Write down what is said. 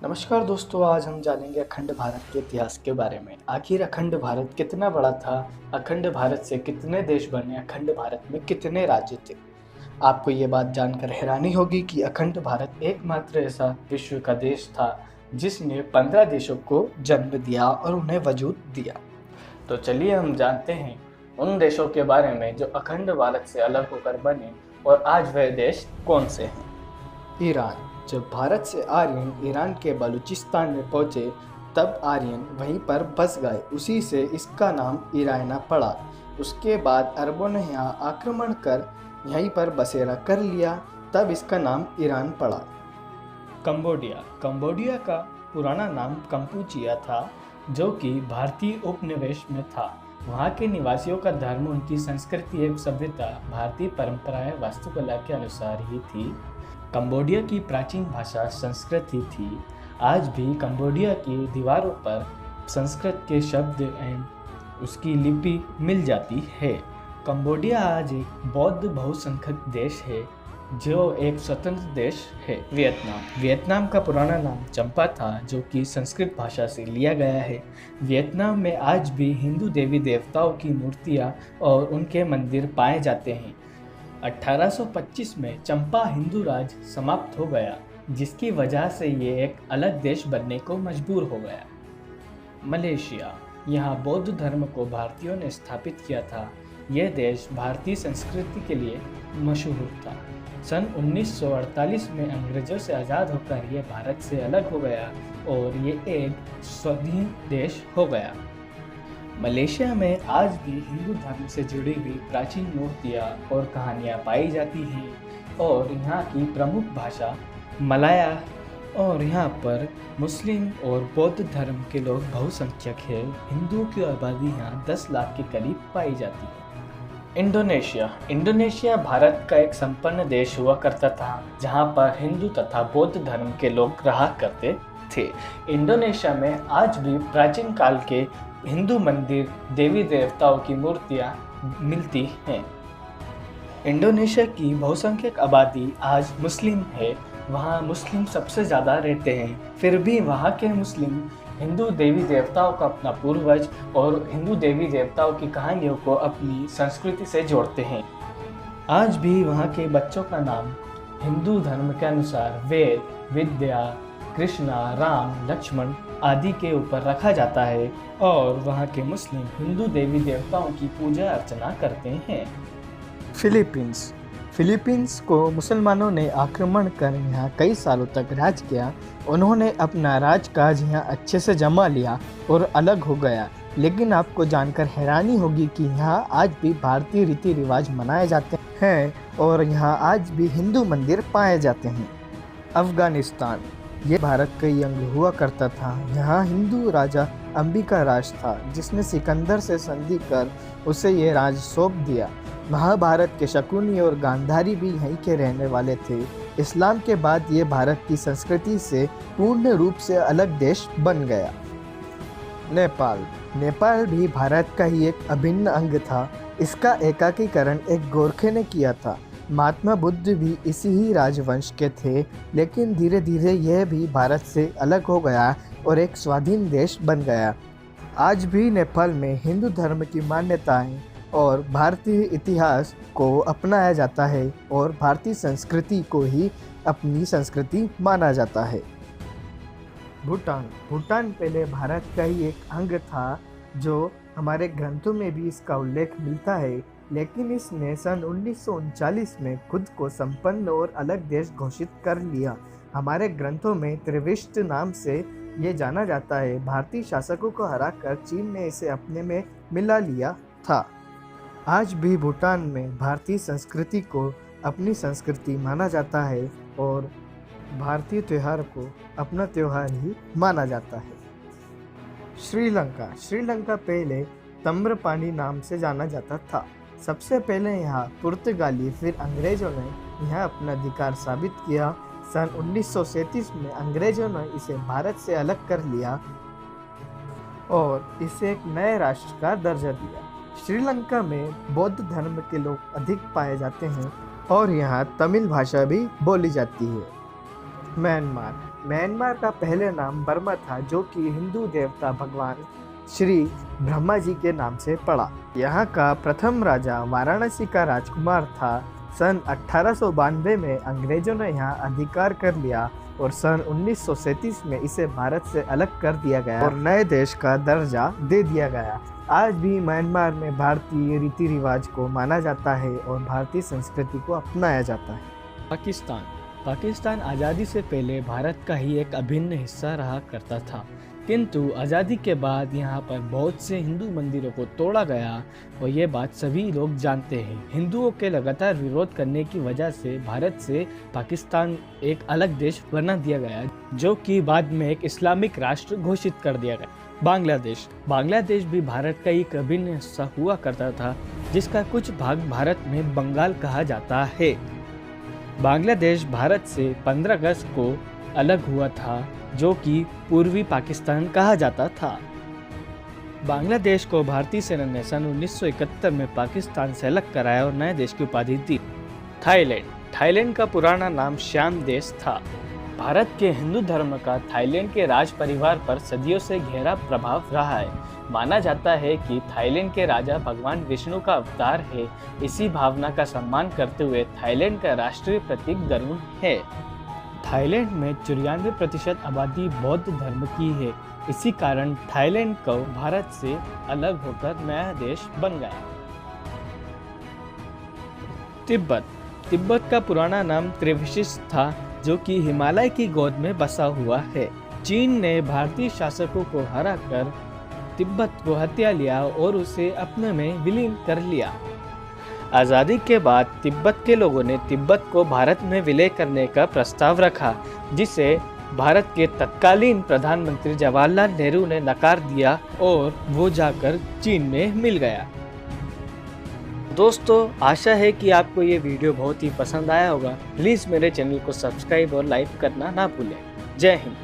नमस्कार दोस्तों, आज हम जानेंगे अखंड भारत के इतिहास के बारे में। आखिर अखंड भारत कितना बड़ा था, अखंड भारत से कितने देश बने, अखंड भारत में कितने राज्य थे। आपको ये बात जानकर हैरानी होगी कि अखंड भारत एकमात्र ऐसा विश्व का देश था जिसने 15 देशों को जन्म दिया और उन्हें वजूद दिया। तो चलिए हम जानते हैं उन देशों के बारे में जो अखंड भारत से अलग होकर बने और आज वह देश कौन से हैं। ईरान। जब भारत से आर्यन ईरान के बलूचिस्तान में पहुंचे तब आर्यन वहीं पर बस गए, उसी से इसका नाम ईराना पड़ा। उसके बाद अरबों ने यहाँ आक्रमण कर यहीं पर बसेरा कर लिया, तब इसका नाम ईरान पड़ा। कंबोडिया। कंबोडिया का पुराना नाम कंपूचिया था, जो कि भारतीय उपनिवेश में था। वहाँ के निवासियों का धर्म, उनकी संस्कृति एवं सभ्यता भारतीय परंपराएं वास्तुकला के अनुसार ही थी। कंबोडिया की प्राचीन भाषा संस्कृत ही थी। आज भी कंबोडिया की दीवारों पर संस्कृत के शब्द एवं उसकी लिपि मिल जाती है। कंबोडिया आज एक बौद्ध बहुसंख्यक देश है जो एक स्वतंत्र देश है। वियतनाम। वियतनाम का पुराना नाम चंपा था, जो कि संस्कृत भाषा से लिया गया है। वियतनाम में आज भी हिंदू देवी देवताओं की मूर्तियाँ और उनके मंदिर पाए जाते हैं। 1825 में चंपा हिंदू राज समाप्त हो गया, जिसकी वजह से ये एक अलग देश बनने को मजबूर हो गया। मलेशिया। यहाँ बौद्ध धर्म को भारतीयों ने स्थापित किया था। यह देश भारतीय संस्कृति के लिए मशहूर था। सन 1948 में अंग्रेजों से आज़ाद होकर यह भारत से अलग हो गया और ये एक स्वाधीन देश हो गया। मलेशिया में आज भी हिंदू धर्म से जुड़ी हुई प्राचीन मूर्तियाँ और कहानियाँ पाई जाती हैं और यहाँ की प्रमुख भाषा मलाया और यहाँ पर मुस्लिम और बौद्ध धर्म के लोग बहुसंख्यक हैं। हिंदुओं की आबादी यहाँ 10 लाख के करीब पाई जाती है। इंडोनेशिया। इंडोनेशिया भारत का एक संपन्न देश हुआ करता था, जहाँ पर हिंदू तथा बौद्ध धर्म के लोग रहा करते थे। इंडोनेशिया में आज भी प्राचीन काल के हिंदू मंदिर, देवी देवताओं की मूर्तियाँ मिलती हैं। इंडोनेशिया की बहुसंख्यक आबादी आज मुस्लिम है। वहाँ मुस्लिम सबसे ज़्यादा रहते हैं, फिर भी वहाँ के मुस्लिम हिंदू देवी देवताओं का अपना पूर्वज और हिंदू देवी देवताओं की कहानियों को अपनी संस्कृति से जोड़ते हैं। आज भी वहाँ के बच्चों का नाम हिंदू धर्म के अनुसार वेद, विद्या, कृष्णा, राम, लक्ष्मण आदि के ऊपर रखा जाता है और वहाँ के मुस्लिम हिंदू देवी देवताओं की पूजा अर्चना करते हैं। फिलीपींस। फिलीपींस को मुसलमानों ने आक्रमण कर यहाँ कई सालों तक राज किया। उन्होंने अपना राजकाज यहाँ अच्छे से जमा लिया और अलग हो गया। लेकिन आपको जानकर हैरानी होगी कि यहाँ आज भी भारतीय रीति रिवाज मनाए जाते हैं और यहाँ आज भी हिंदू मंदिर पाए जाते हैं। अफगानिस्तान। ये भारत का ही अंग हुआ करता था। यहाँ हिंदू राजा अंबिका राज था, जिसने सिकंदर से संधि कर उसे ये राज सौंप दिया। महाभारत के शकुनी और गांधारी भी यहीं के रहने वाले थे। इस्लाम के बाद ये भारत की संस्कृति से पूर्ण रूप से अलग देश बन गया। नेपाल। नेपाल भी भारत का ही एक अभिन्न अंग था। इसका एकाकीकरण एक गोरखे ने किया था। महात्मा बुद्ध भी इसी ही राजवंश के थे, लेकिन धीरे धीरे यह भी भारत से अलग हो गया और एक स्वाधीन देश बन गया। आज भी नेपाल में हिंदू धर्म की मान्यताएं और भारतीय इतिहास को अपनाया जाता है और भारतीय संस्कृति को ही अपनी संस्कृति माना जाता है। भूटान। भूटान पहले भारत का ही एक अंग था, जो हमारे ग्रंथों में भी इसका उल्लेख मिलता है, लेकिन इसने सन 1939 में खुद को संपन्न और अलग देश घोषित कर लिया। हमारे ग्रंथों में त्रिविष्ट नाम से ये जाना जाता है। भारतीय शासकों को हराकर चीन ने इसे अपने में मिला लिया था। आज भी भूटान में भारतीय संस्कृति को अपनी संस्कृति माना जाता है और भारतीय त्यौहार को अपना त्यौहार ही माना जाता है। श्रीलंका। श्रीलंका पहले तम्रपानी नाम से जाना जाता था। सबसे पहले यहाँ पुर्तगाली फिर अंग्रेज़ों ने यहाँ अपना अधिकार साबित किया। सन 1937 में अंग्रेज़ों ने इसे भारत से अलग कर लिया और इसे एक नए राष्ट्र का दर्जा दिया। श्रीलंका में बौद्ध धर्म के लोग अधिक पाए जाते हैं और यहाँ तमिल भाषा भी बोली जाती है। म्यांमार। म्यांमार का पहले नाम बर्मा था, जो कि हिंदू देवता भगवान श्री ब्रह्मा जी के नाम से पड़ा। यहाँ का प्रथम राजा वाराणसी का राजकुमार था। सन 1892 में अंग्रेजों ने यहाँ अधिकार कर लिया और सन 1937 में इसे भारत से अलग कर दिया गया और नए देश का दर्जा दे दिया गया। आज भी म्यांमार में भारतीय रीति रिवाज को माना जाता है और भारतीय संस्कृति को अपनाया जाता है। पाकिस्तान आज़ादी से पहले भारत का ही एक अभिन्न हिस्सा रहा करता था, किंतु आज़ादी के बाद यहाँ पर बहुत से हिंदू मंदिरों को तोड़ा गया और ये बात सभी लोग जानते हैं। हिंदुओं के लगातार विरोध करने की वजह से भारत से पाकिस्तान एक अलग देश बना दिया गया, जो कि बाद में एक इस्लामिक राष्ट्र घोषित कर दिया गया। बांग्लादेश भी भारत का एक अभिन्न हिस्सा हुआ करता था, जिसका कुछ भाग भारत में बंगाल कहा जाता है। बांग्लादेश भारत से 15 अगस्त को अलग हुआ था, जो कि पूर्वी पाकिस्तान कहा जाता था। बांग्लादेश को भारतीय सेना ने सन 1971 में पाकिस्तान से अलग कराया और नए देश की उपाधि दी। थाईलैंड का पुराना नाम श्याम देश था। भारत के हिंदू धर्म का थाईलैंड के राज परिवार पर सदियों से गहरा प्रभाव रहा है। माना जाता है कि थाईलैंड के राजा भगवान विष्णु का अवतार है। इसी भावना का सम्मान करते हुए थाईलैंड का राष्ट्रीय प्रतीक गरुड़ है। थाईलैंड में 94% आबादी बौद्ध धर्म की है। इसी कारण थाईलैंड को भारत से अलग होकर नया देश बन गया। तिब्बत का पुराना नाम त्रिविशिस था, जो कि हिमालय की गोद में बसा हुआ है। चीन ने भारतीय शासकों को हराकर तिब्बत को हथिया लिया और उसे अपने में विलीन कर लिया। आज़ादी के बाद तिब्बत के लोगों ने तिब्बत को भारत में विलय करने का प्रस्ताव रखा, जिसे भारत के तत्कालीन प्रधानमंत्री जवाहरलाल नेहरू ने नकार दिया और वो जाकर चीन में मिल गया। दोस्तों, आशा है कि आपको ये वीडियो बहुत ही पसंद आया होगा। प्लीज़ मेरे चैनल को सब्सक्राइब और लाइक करना ना भूलें। जय हिंद।